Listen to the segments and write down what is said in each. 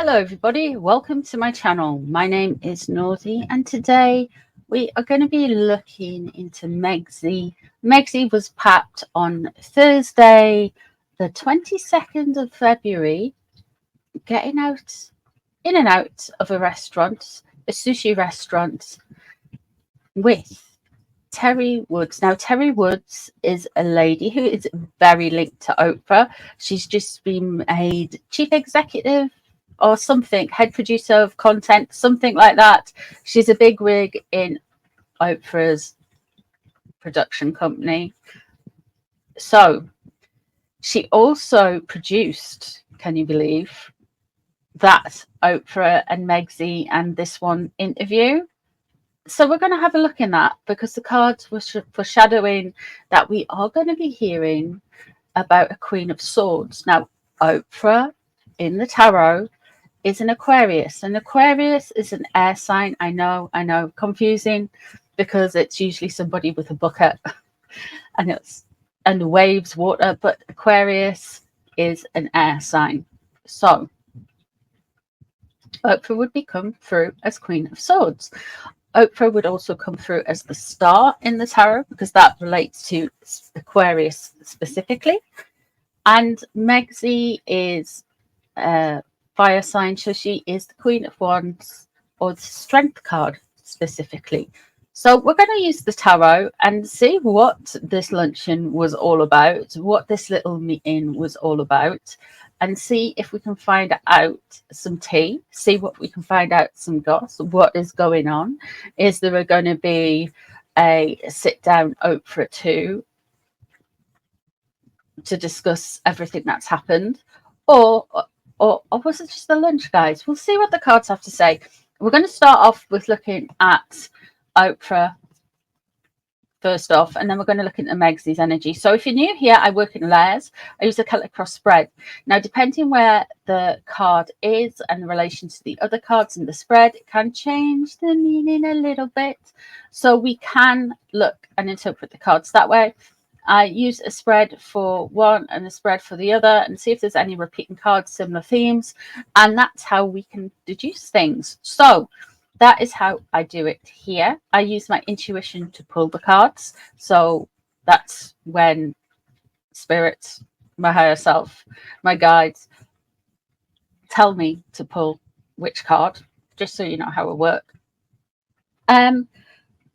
Hello everybody, welcome to my channel. My name is Northy and today we are going to be looking into Megsy. Megsy was packed on Thursday the 22nd of February, getting out in and out of a restaurant, a sushi restaurant, with Terry Woods. Now Terry Woods is a lady who is very linked to Oprah. She's just been made chief executive or something, head producer of content, something like that. She's a big wig in Oprah's production company. So she also produced, can you believe, that Oprah and Megsy and this one interview. So we're going to have a look in that because the cards were foreshadowing that we are going to be hearing about a Queen of Swords. Now, Oprah in the tarot is an Aquarius, and Aquarius is an air sign. I know, confusing because it's usually somebody with a bucket and waves water, but Aquarius is an air sign. So Oprah would come through as Queen of Swords. Oprah would also come through as the star in the tarot because that relates to Aquarius specifically. And Megsy is fire sign, so she is the Queen of Wands, or the Strength card specifically. So we're going to use the tarot and see what this luncheon was all about, what this little meeting was all about, and see if we can find out some tea, see what we can find out, some gossip, what is going on. Is there going to be a sit down Oprah too to discuss everything that's happened, or was it just the lunch, guys? We'll see what the cards have to say. We're going to start off with looking at Oprah first off, and then we're going to look into Megsy's energy. So if you're new here, I work in layers. I use a Celtic cross spread. Now, depending where the card is and in relation to the other cards in the spread, it can change the meaning a little bit. So we can look and interpret the cards that way. I use a spread for one and a spread for the other and see if there's any repeating cards, similar themes, and that's how we can deduce things. So that is how I do it here. I use my intuition to pull the cards. So that's when spirits, my higher self, my guides tell me to pull which card, just so you know how it works.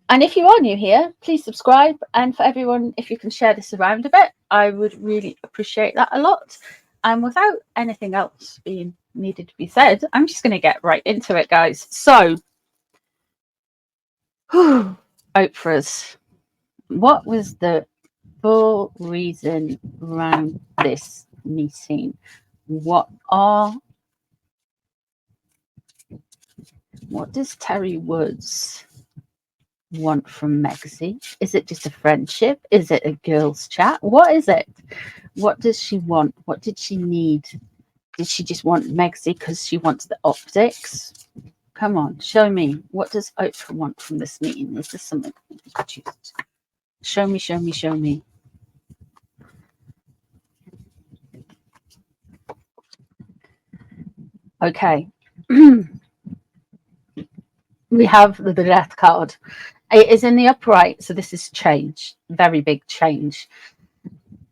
And if you are new here, please subscribe. And for everyone, if you can share this around a bit, I would really appreciate that a lot. And without anything else being needed to be said, I'm just going to get right into it, guys. So, Oprah's. What was the full reason around this meeting? What does Terry Woods want from Megsy? Is it just a friendship? Is it a girls' chat? What is it? What does she want? What did she need? Did she just want Megsy because she wants the optics? Come on, show me. What does Oprah want from this meeting? Is this something? Show me, show me, show me. Okay. We have the death card. It is in the upright, so this is change, very big change.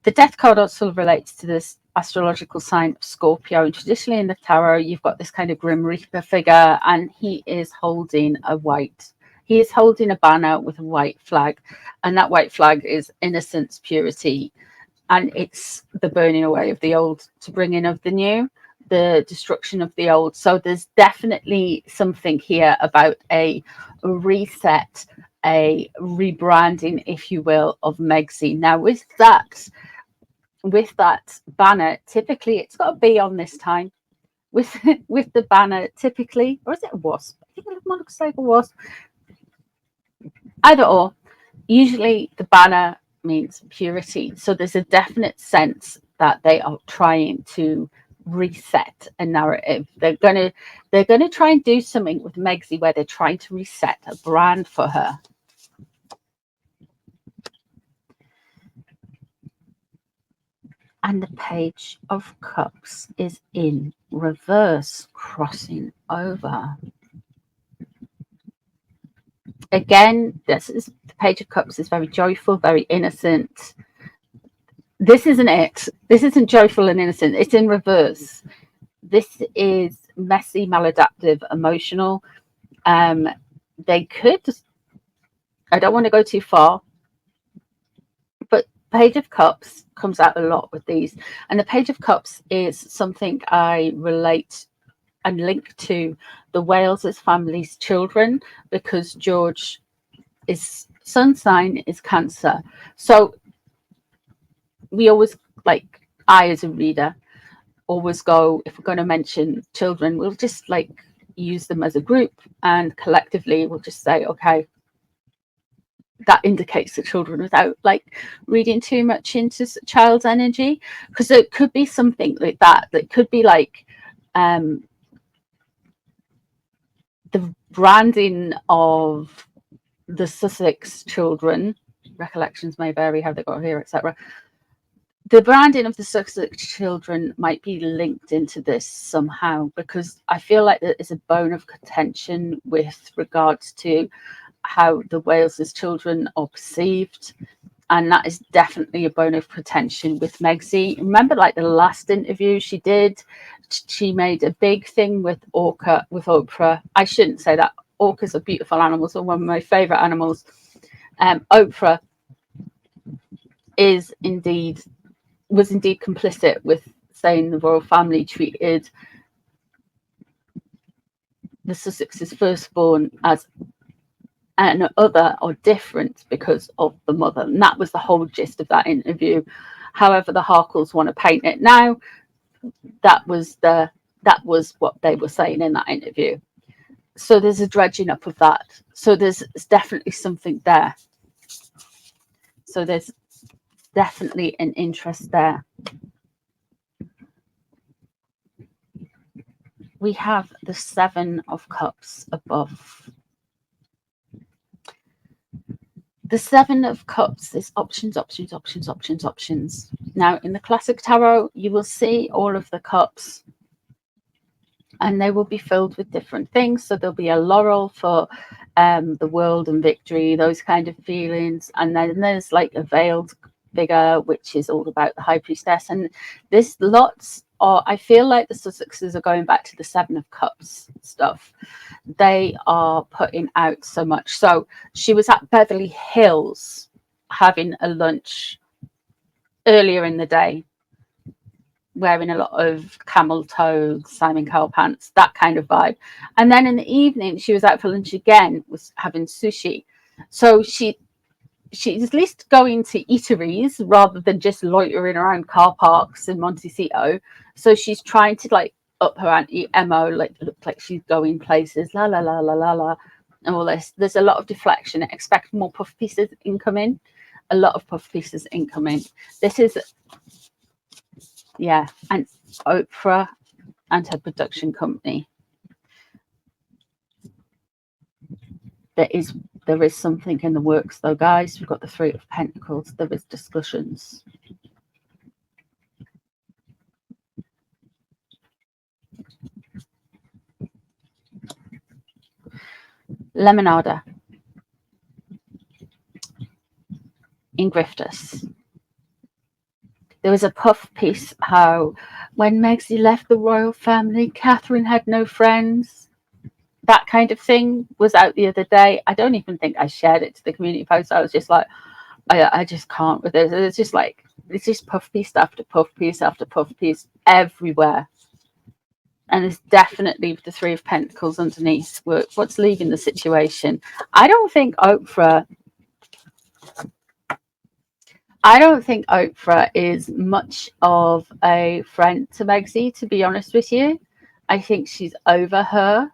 The death card also relates to this astrological sign of Scorpio, and traditionally in the tarot you've got this kind of grim reaper figure, and he is holding a banner with a white flag, and that white flag is innocence, purity, and it's the burning away of the old to bring in of the new, the destruction of the old. So there's definitely something here about a reset, a rebranding, if you will, of Megsy. Now with that banner, typically it's got a bee on this time. With the banner, typically, or is it a wasp? I think it looks like a wasp. Either or. Usually the banner means purity. So there's a definite sense that they are trying to reset a narrative. They're gonna try and do something with Megsy where they're trying to reset a brand for her. And the Page of Cups is in reverse, crossing over. Again, the Page of Cups is very joyful, very innocent. This isn't it. This isn't joyful and innocent. It's in reverse. This is messy, maladaptive, emotional. They could, I don't want to go too far, but Page of Cups comes out a lot with these. And the Page of Cups is something I relate and link to the Wales' family's children, because George is sun sign is Cancer. So we always, like, I as a reader always go, if we're going to mention children, we'll just like use them as a group, and collectively we'll just say, okay, that indicates the children, without like reading too much into child's energy, because it could be something like that could be like the branding of the Sussex children. Recollections may vary how they got here, etc. The branding of the Sussex children might be linked into this somehow, because I feel like there is a bone of contention with regards to how the Wales's children are perceived, and that is definitely a bone of contention with Megsy. Remember, like the last interview she did, she made a big thing with Oprah. I shouldn't say that. Orcas are beautiful animals, are one of my favorite animals. Oprah was indeed complicit with saying the royal family treated the Sussex's firstborn as an other or different because of the mother, and that was the whole gist of that interview. However the Harkles want to paint it now, that was what they were saying in that interview. So there's a dredging up of that. So there's definitely something there. So there's definitely an interest there. We have the Seven of Cups above. The Seven of Cups is options, options, options, options, options. Now, in the classic tarot, you will see all of the cups, and they will be filled with different things. So there'll be a laurel for the world and victory, those kind of feelings. And then there's like a veiled figure, which is all about the High Priestess. And this lots are, I feel like the Sussexes are going back to the Seven of Cups stuff. They are putting out so much. So she was at Beverly Hills having a lunch earlier in the day, wearing a lot of camel toe, Simon Cowell pants, that kind of vibe. And then in the evening, she was out for lunch again, was having sushi. So she's at least going to eateries rather than just loitering around car parks in Montecito. So she's trying to like up her anti-MO, like look like she's going places, la la la la la la, and all this. There's a lot of deflection. Expect more puff pieces incoming. A lot of puff pieces incoming. This is, yeah, and Oprah and her production company. There is something in the works though, guys. We've got the Three of Pentacles. There is discussions. Lemonada. In Grifters. There was a puff piece how when Megsy left the royal family, Catherine had no friends. That kind of thing was out the other day. I don't even think I shared it to the community post. I was just like, I just can't with this. It's just like, it's just puff piece after puff piece after puff piece everywhere. And there's definitely the Three of Pentacles underneath. What's leaving the situation? I don't think Oprah is much of a friend to Megsy, to be honest with you. I think she's over her.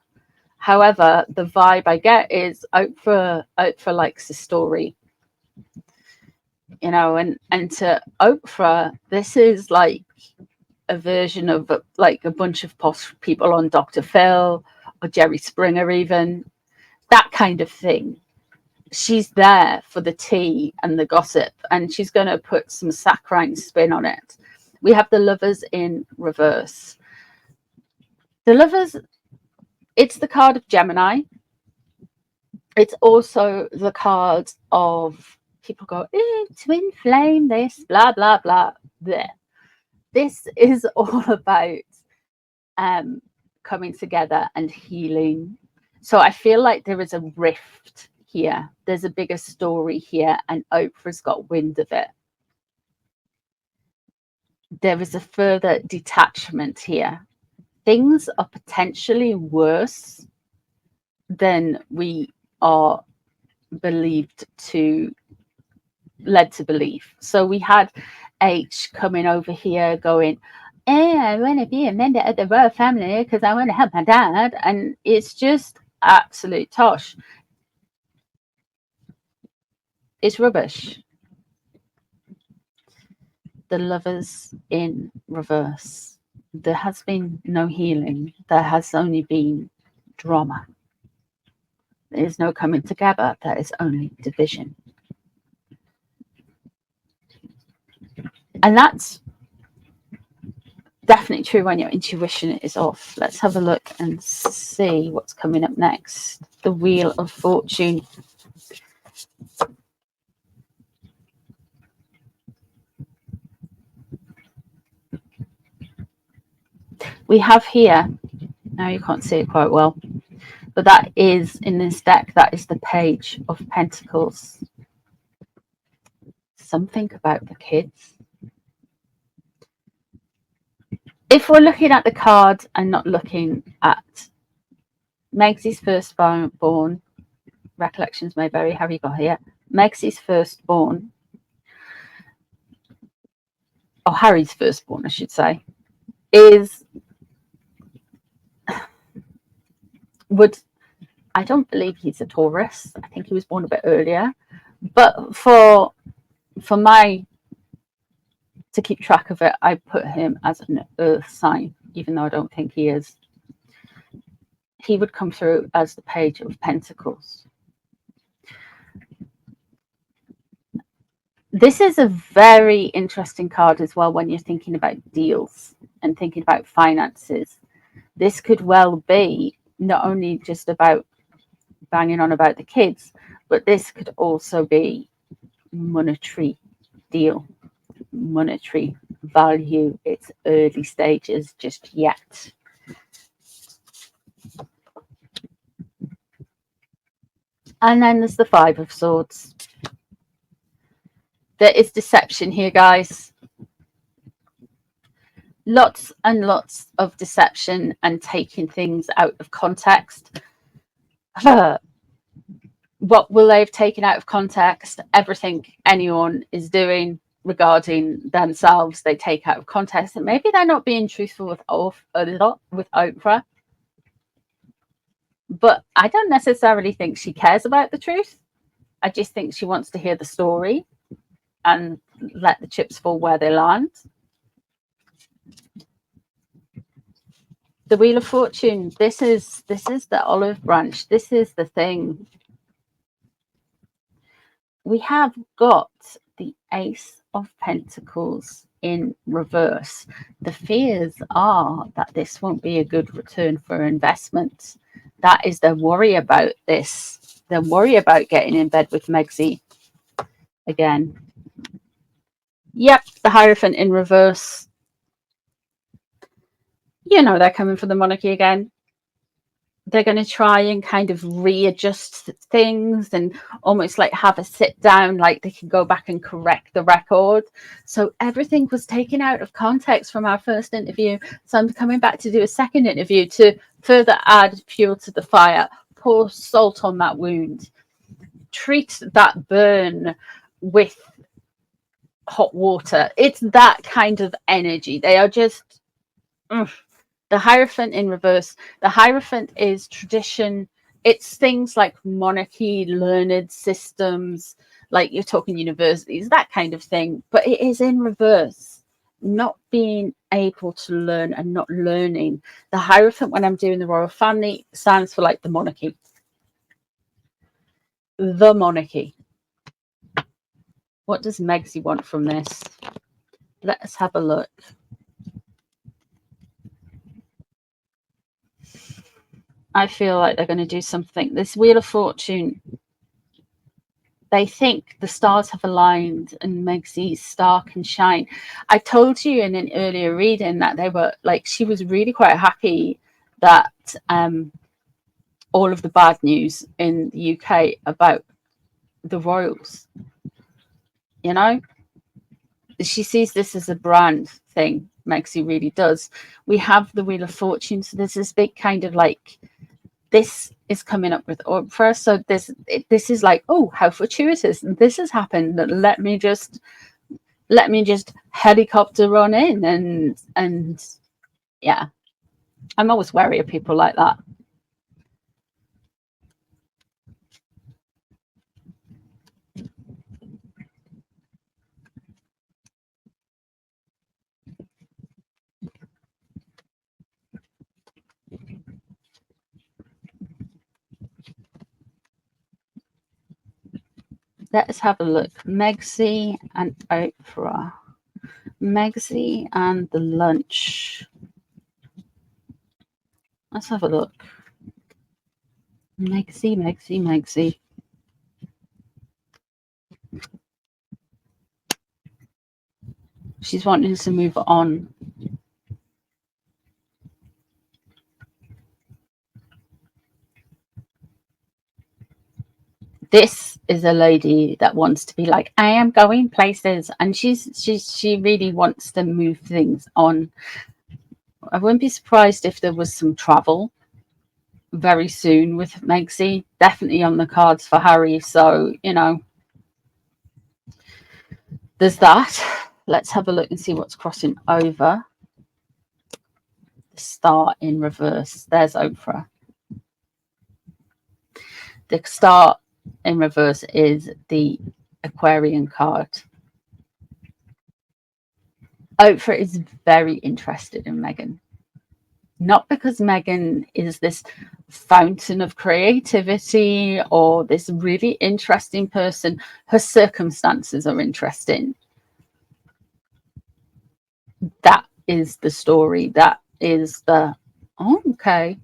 However, the vibe I get is Oprah likes the story, you know, and to Oprah, this is like a version of like a bunch of posh people on Dr. Phil or Jerry Springer, even that kind of thing. She's there for the tea and the gossip, and she's going to put some saccharine spin on it. We have the Lovers in reverse. The Lovers, it's the card of Gemini. It's also the card of people go, twin flame, this, blah, blah, blah. There. This is all about coming together and healing. So I feel like there is a rift here. There's a bigger story here, and Oprah's got wind of it. There is a further detachment here. Things are potentially worse than we are led to believe. So we had H coming over here going, I want to be a member of the royal family because I want to help my dad. And it's just absolute tosh. It's rubbish. The Lovers in reverse. There has been no healing. There has only been drama. There is no coming together. There is only division. And that's definitely true when your intuition is off. Let's have a look and see what's coming up next. The Wheel of Fortune. We have here, now you can't see it quite well, but that is in this deck, that is the Page of Pentacles. Something about the kids. If we're looking at the card and not looking at Megsys' firstborn, recollections may vary, have you got here? Megsys' firstborn, or Harry's firstborn, I should say, I don't believe he's a Taurus. I think he was born a bit earlier. But for to keep track of it, I put him as an earth sign, even though I don't think he is. He would come through as the Page of Pentacles. This is a very interesting card as well when you're thinking about deals and thinking about finances. This could well be not only just about banging on about the kids, but this could also be monetary deal, monetary value. It's early stages just yet. And then there's the Five of Swords. There is deception here, guys. Lots and lots of deception and taking things out of context. What will they have taken out of context? Everything anyone is doing regarding themselves, they take out of context. And maybe they're not being truthful with Oprah. But I don't necessarily think she cares about the truth. I just think she wants to hear the story and let the chips fall where they land. The Wheel of Fortune. This is the olive branch. This is the thing. We have got the Ace of Pentacles in reverse. The fears are that this won't be a good return for investment. That is their worry about this. Their worry about getting in bed with Megsy again. Yep, the Hierophant in reverse. You know they're coming for the monarchy again. They're going to try and kind of readjust things and almost like have a sit down, like they can go back and correct the record. So everything was taken out of context from our first interview. So I'm coming back to do a second interview to further add fuel to the fire, pour salt on that wound, treat that burn with hot water. It's that kind of energy. They are just... The Hierophant in reverse. The Hierophant is tradition. It's things like monarchy, learned systems, like you're talking universities, that kind of thing. But it is in reverse. Not being able to learn and not learning. The Hierophant, when I'm doing the royal family, stands for like the monarchy. The monarchy. What does Megsy want from this? Let us have a look. I feel like they're going to do something. This Wheel of Fortune, they think the stars have aligned and Megsys' star can shine. I told you in an earlier reading that they were like, she was really quite happy that all of the bad news in the UK about the royals, you know, she sees this as a brand thing. Megsy really does. We have the Wheel of Fortune, so there's this big kind of like, this is coming up with Oprah, so this is like, oh, how fortuitous, and this has happened, let me just helicopter on in, and yeah, I'm always wary of people like that. Let's have a look. Megsy and Oprah. Megsy and the lunch. Let's have a look. Megsy. She's wanting to move on. This is a lady that wants to be like, I am going places, and she really wants to move things on. I wouldn't be surprised if there was some travel very soon with Megsy. Definitely on the cards for Harry. So, you know, there's that. Let's have a look and see what's crossing over. The star in reverse. There's Oprah. The star in reverse is the Aquarian card. Oprah is very interested in Meghan. Not because Meghan is this fountain of creativity or this really interesting person. Her circumstances are interesting. That is the story. That is the, oh, okay.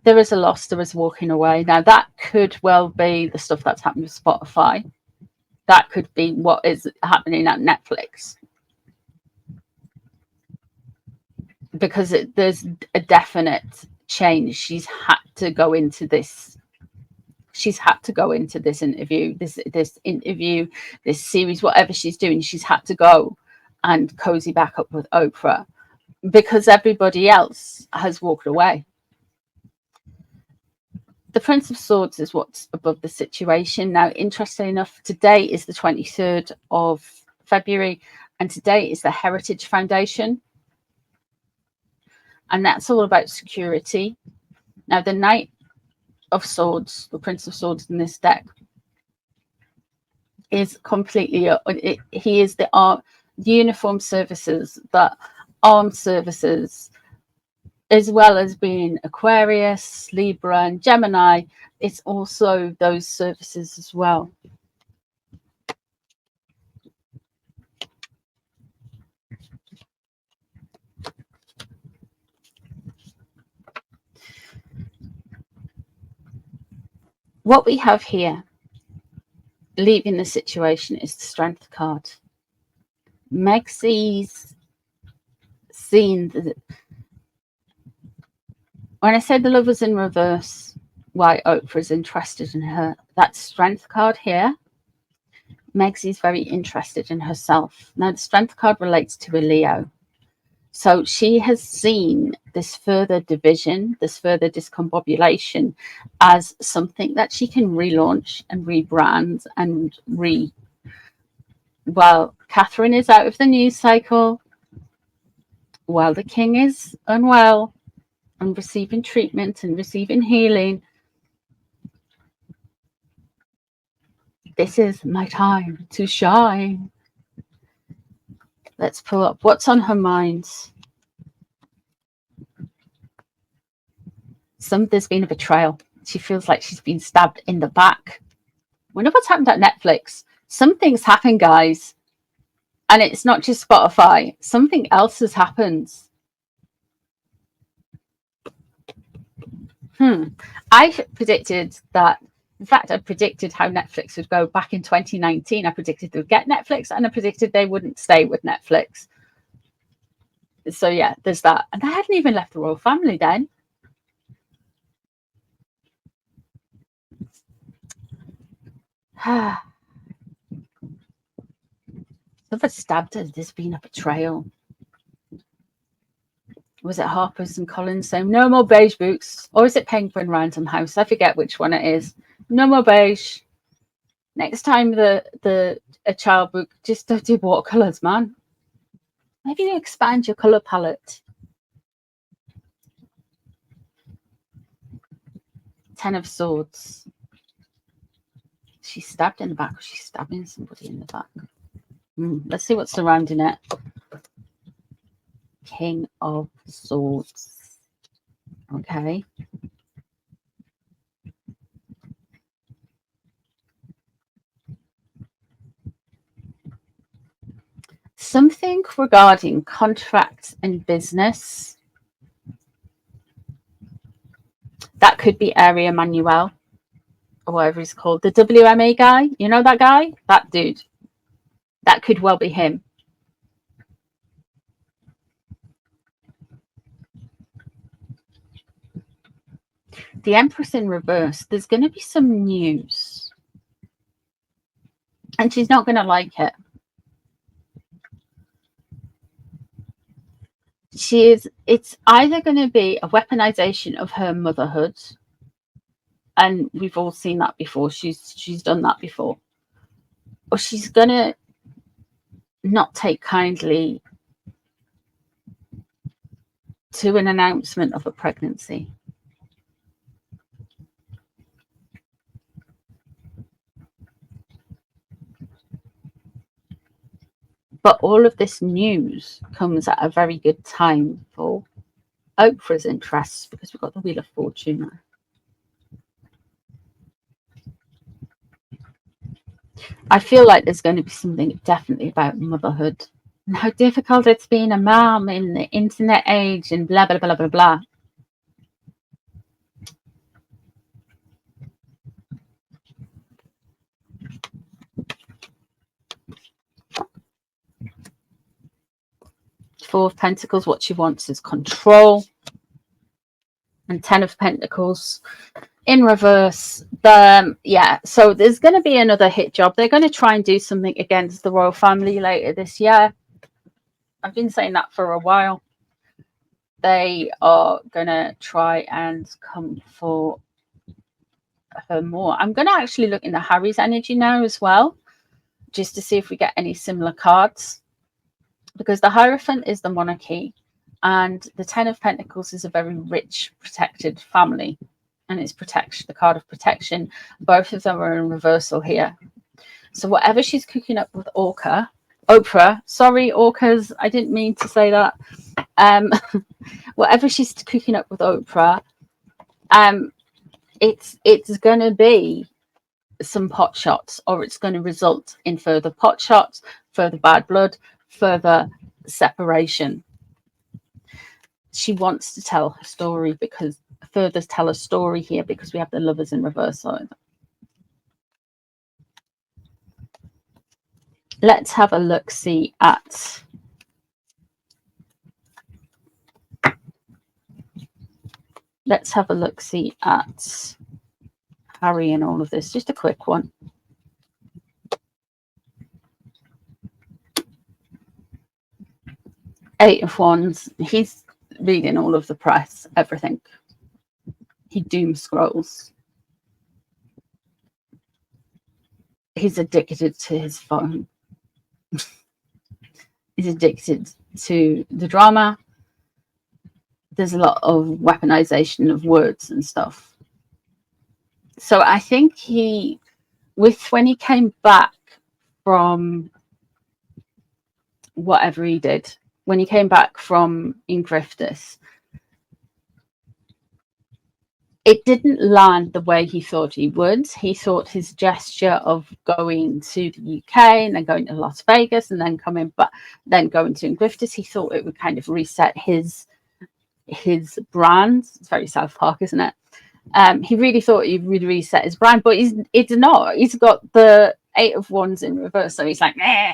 There is a loss, there is walking away. Now, that could well be the stuff that's happened with Spotify. That could be what is happening at Netflix. Because there's a definite change. She's had to go into this. She's had to go into this interview, this series, whatever she's doing. She's had to go and cozy back up with Oprah because everybody else has walked away. The Prince of Swords is what's above the situation. Now, interesting enough, today is the 23rd of February, and today is the Heritage Foundation. And that's all about security. Now, the Knight of Swords, the Prince of Swords in this deck, is completely, he is the uniform services, the armed services, as well as being Aquarius, Libra, and Gemini. It's also those services as well. What we have here, leaving the situation, is the Strength card. Megsys seen that. When I said the Lovers in reverse, why Oprah is interested in her, that Strength card here, Megsy is very interested in herself. Now, the Strength card relates to a Leo. So she has seen this further division, this further discombobulation as something that she can relaunch and rebrand and while Catherine is out of the news cycle, while the king is unwell and receiving treatment and receiving healing, this is my time to shine. Let's pull up what's on her mind. There's been a betrayal. She feels like she's been stabbed in the back. Wonder what's happened at Netflix. Something's happened, guys. And it's not just Spotify. Something else has happened. I predicted that. In fact, I predicted how Netflix would go back in 2019. I predicted they would get Netflix, and I predicted they wouldn't stay with Netflix. So yeah, there's that. And I hadn't even left the royal family then. Someone stabbed her. There's been a betrayal. Was it Harper's and Collins saying no more beige books, or is it Penguin Random House? I forget which one it is. No more beige. Next time a child book, just don't do watercolors, man. Maybe you expand your color palette. 10 of Swords. She's stabbed in the back. She's stabbing somebody in the back. Let's see what's surrounding it. King of Swords. Okay. Something regarding contracts and business. That could be Area Manuel, or whatever he's called. The WMA guy. You know that guy? That dude. That could well be him. The Empress in reverse. There's going to be some news. And she's not going to like it. It's either going to be a weaponization of her motherhood. And we've all seen that before. She's done that before. Or she's going to not take kindly to an announcement of a pregnancy. But all of this news comes at a very good time for Oprah's interests, because we've got the Wheel of Fortune now. I feel like there's going to be something definitely about motherhood and how difficult it's been a mom in the internet age and blah, blah, blah, blah, blah. Four of Pentacles, what she wants is control. And 10 of Pentacles in reverse. Yeah, so there's going to be another hit job. They're going to try and do something against the royal family later this year. I've been saying that for a while. They are going to try and come for her more. I'm going to actually look into Harry's energy now as well, just to see if we get any similar cards. Because the Hierophant is the monarchy, and the 10 of Pentacles is a very rich, protected family. And it's protection, the card of protection. Both of them are in reversal here. So whatever she's cooking up with Oprah, sorry, Orcas, I didn't mean to say that. Whatever she's cooking up with Oprah, it's going to be some pot shots, or it's going to result in further pot shots, further bad blood, further separation. She wants to tell her story, because further tell a story here, because we have the Lovers in reverse. Let's have a look see at Harry and all of this. Just a quick one. Eight of Wands. He's reading all of the press, everything. He doom scrolls. He's addicted to his phone. He's addicted to the drama. There's a lot of weaponization of words and stuff. So I think when he came back from whatever he did when he came back from Ingrifftus. It didn't land the way he thought he would. He thought his gesture of going to the UK and then going to Las Vegas and then coming back, then going to Ingrifftus, he thought it would kind of reset his brand. It's very South Park, isn't it? He really thought he would reset his brand, but it's not. He's got the 8 of Wands in reverse, so he's like, meh,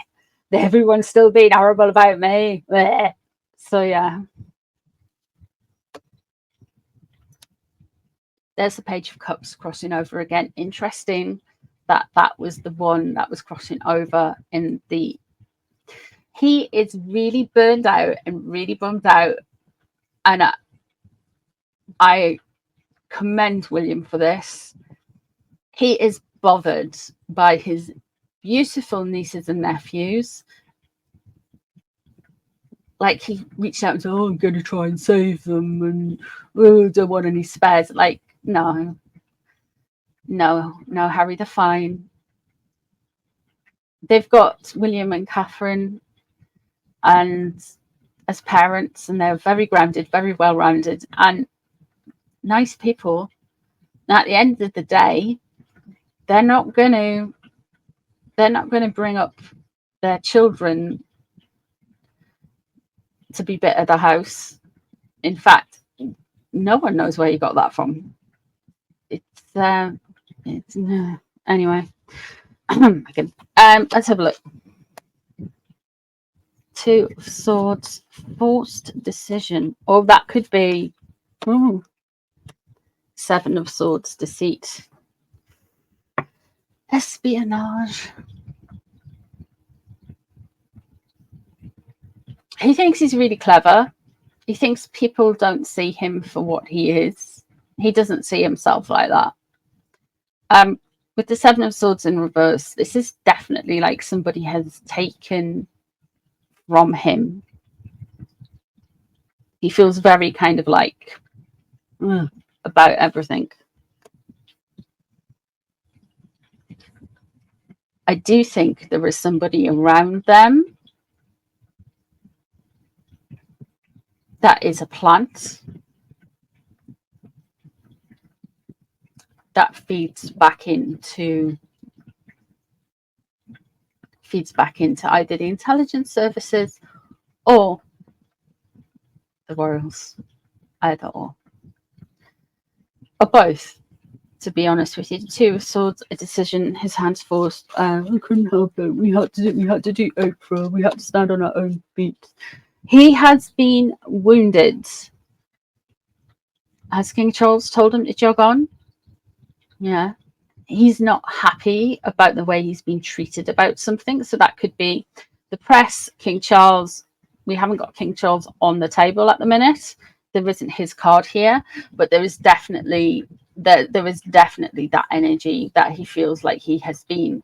everyone's still being horrible about me. Meh. So yeah. There's the Page of Cups crossing over again. Interesting that was the one that was crossing over in the... He is really burned out and really bummed out. And I commend William for this. He is bothered by his beautiful nieces and nephews. Like, he reached out and said, oh, I'm going to try and save them, and don't want any spares. Like, no, Harry, they're fine. They've got William and Catherine and as parents, and they're very grounded, very well-rounded, and nice people. And at the end of the day, they're not going to bring up their children to be bit of the house. In fact, no one knows where you got that from. It's anyway. Let's have a look. 2 of Swords, forced decision, or that could be 7 of Swords, deceit, espionage. He thinks he's really clever. He thinks people don't see him for what he is. He doesn't see himself like that. With the 7 of Swords in reverse, this is definitely like somebody has taken from him. He feels very kind of like about everything. I do think there is somebody around them that is a plant that feeds back into either the intelligence services or the royals, either or both, to be honest with you. The 2 of Swords, a decision, his hands forced. We couldn't help it. We had to do Oprah. We had to stand on our own feet. He has been wounded. Has King Charles told him to jog on? Yeah. He's not happy about the way he's been treated about something. So that could be the press, King Charles. We haven't got King Charles on the table at the minute. There isn't his card here, but there is definitely that energy that he feels like he has been.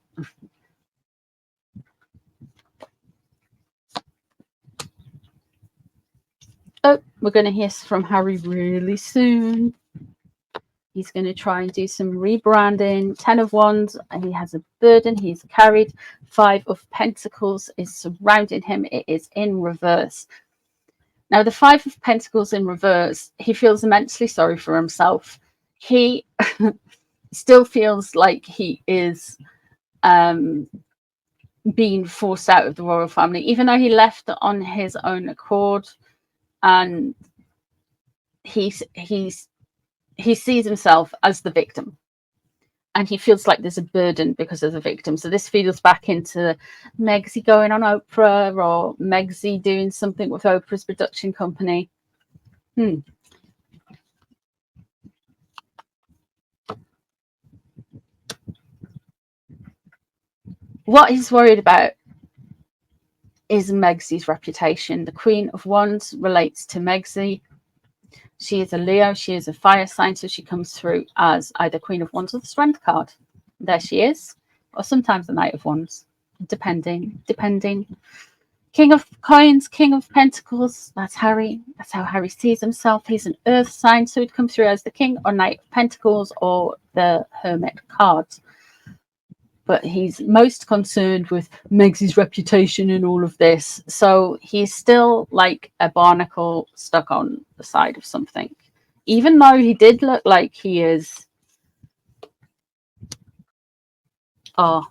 Oh, we're going to hear from Harry really soon. He's going to try and do some rebranding. 10 of Wands, and he has a burden he's carried. 5 of Pentacles is surrounding him. It is in reverse. Now, the 5 of Pentacles in reverse, he feels immensely sorry for himself. He still feels like he is being forced out of the royal family, even though he left on his own accord. And he sees himself as the victim, and he feels like there's a burden because of the victim. So this feeds back into Megsy going on Oprah, or Megsy doing something with Oprah's production company. What he's worried about is Megsy's reputation. The Queen of Wands relates to Megsy. She is a Leo. She is a fire sign, so she comes through as either Queen of Wands or the Strength card. There she is, or sometimes the Knight of Wands, depending. King of Coins, King of Pentacles. That's Harry. That's how Harry sees himself. He's an Earth sign, so he'd come through as the King or Knight of Pentacles or the Hermit card. but he's most concerned with Megs's reputation and all of this. So he's still like a barnacle stuck on the side of something, even though he did look like he is. Oh,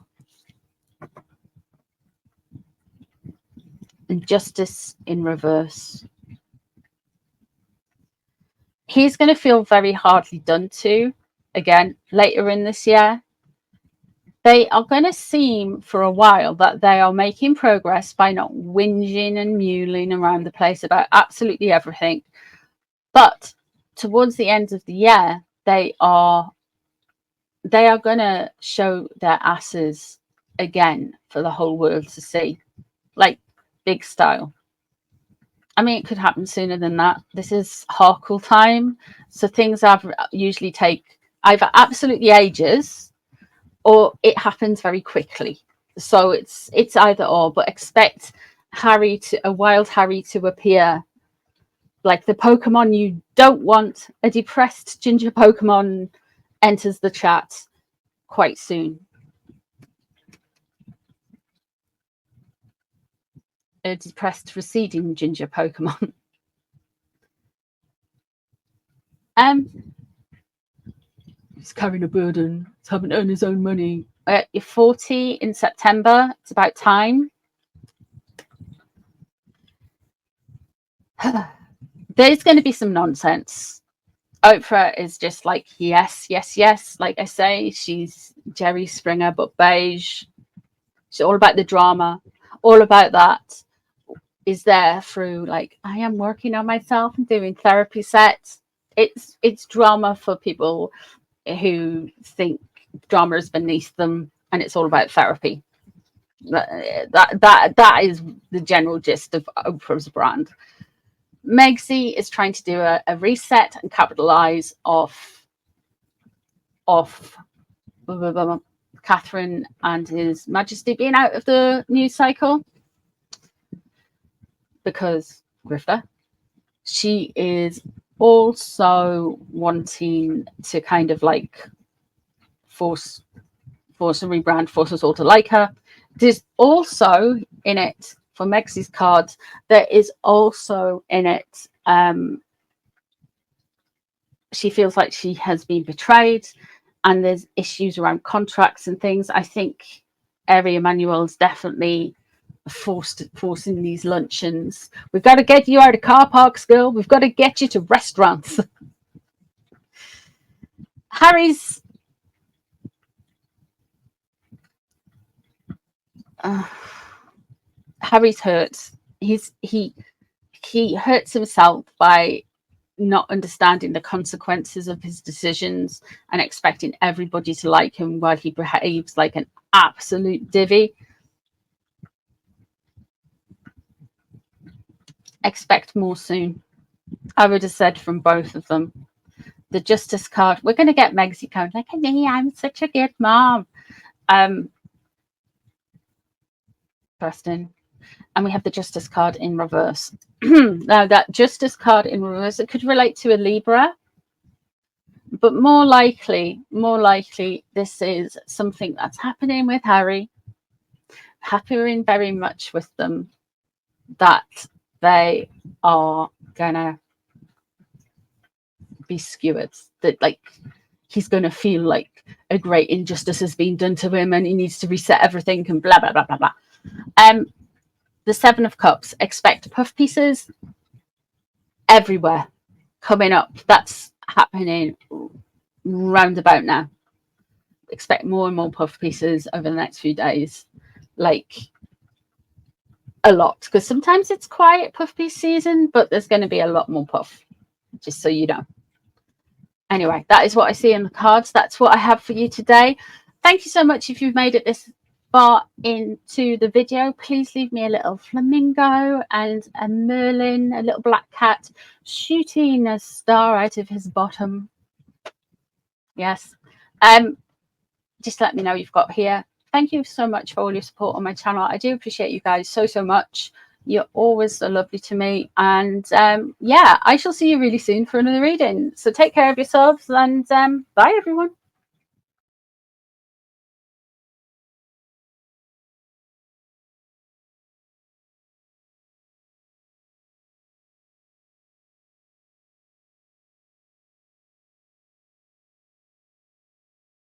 injustice in reverse. He's going to feel very hardly done to again later in this year. They are going to seem for a while that they are making progress by not whinging and mewling around the place about absolutely everything. But towards the end of the year, they are going to show their asses again for the whole world to see, like big style. I mean, it could happen sooner than that. This is Harkle time, so things usually take either absolutely ages or it happens very quickly. So it's either or, but expect a wild Harry to appear, like the Pokemon you don't want. A depressed ginger Pokemon enters the chat quite soon. A depressed receding ginger Pokemon. He's carrying a burden. He's having to earn his own money. You're 40 in September. It's about time. There's going to be some nonsense. Oprah is just like, yes, yes, yes. Like I say, she's Jerry Springer, but beige. She's all about the drama. All about that is there through, like, I am working on myself and doing therapy sets. It's drama for people who think drama is beneath them, and it's all about therapy. That is the general gist of Oprah's brand. Megsy is trying to do a reset and capitalize off Catherine and His Majesty being out of the news cycle, because grifter. She is also wanting to kind of like force a rebrand, force us all to like her. There's also in it, for Megsy's card, there is also in it, she feels like she has been betrayed, and there's issues around contracts and things. I think Ari Emanuel's definitely forcing these luncheons. We've got to get you out of car parks, girl. We've got to get you to restaurants. Harry's hurt. He hurts himself by not understanding the consequences of his decisions and expecting everybody to like him while he behaves like an absolute divvy. Expect more soon. I would have said from both of them. The Justice card, we're going to get Megsy going like, hey, I'm such a good mom. Preston. And we have the Justice card in reverse. Now, that Justice card in reverse, it could relate to a Libra, but more likely, this is something that's happening with Harry, happening very much with them, that they are gonna be skewered, that like he's gonna feel like a great injustice has been done to him and he needs to reset everything and blah blah blah blah blah. The Seven of Cups, expect puff pieces everywhere coming up. That's happening roundabout now. Expect more and more puff pieces over the next few days, like a lot, because sometimes it's quiet puff piece season, but there's going to be a lot more puff, just so you know. Anyway, that is what I see in the cards. That's what I have for you today. Thank you so much if you've made it this far into the video. Please leave me a little flamingo and a merlin, a little black cat shooting a star out of his bottom. Yes. Just let me know you've got here. Thank you so much for all your support on my channel. I do appreciate you guys so much. You're always so lovely to me. And yeah, I shall see you really soon for another reading. So take care of yourselves, and bye everyone.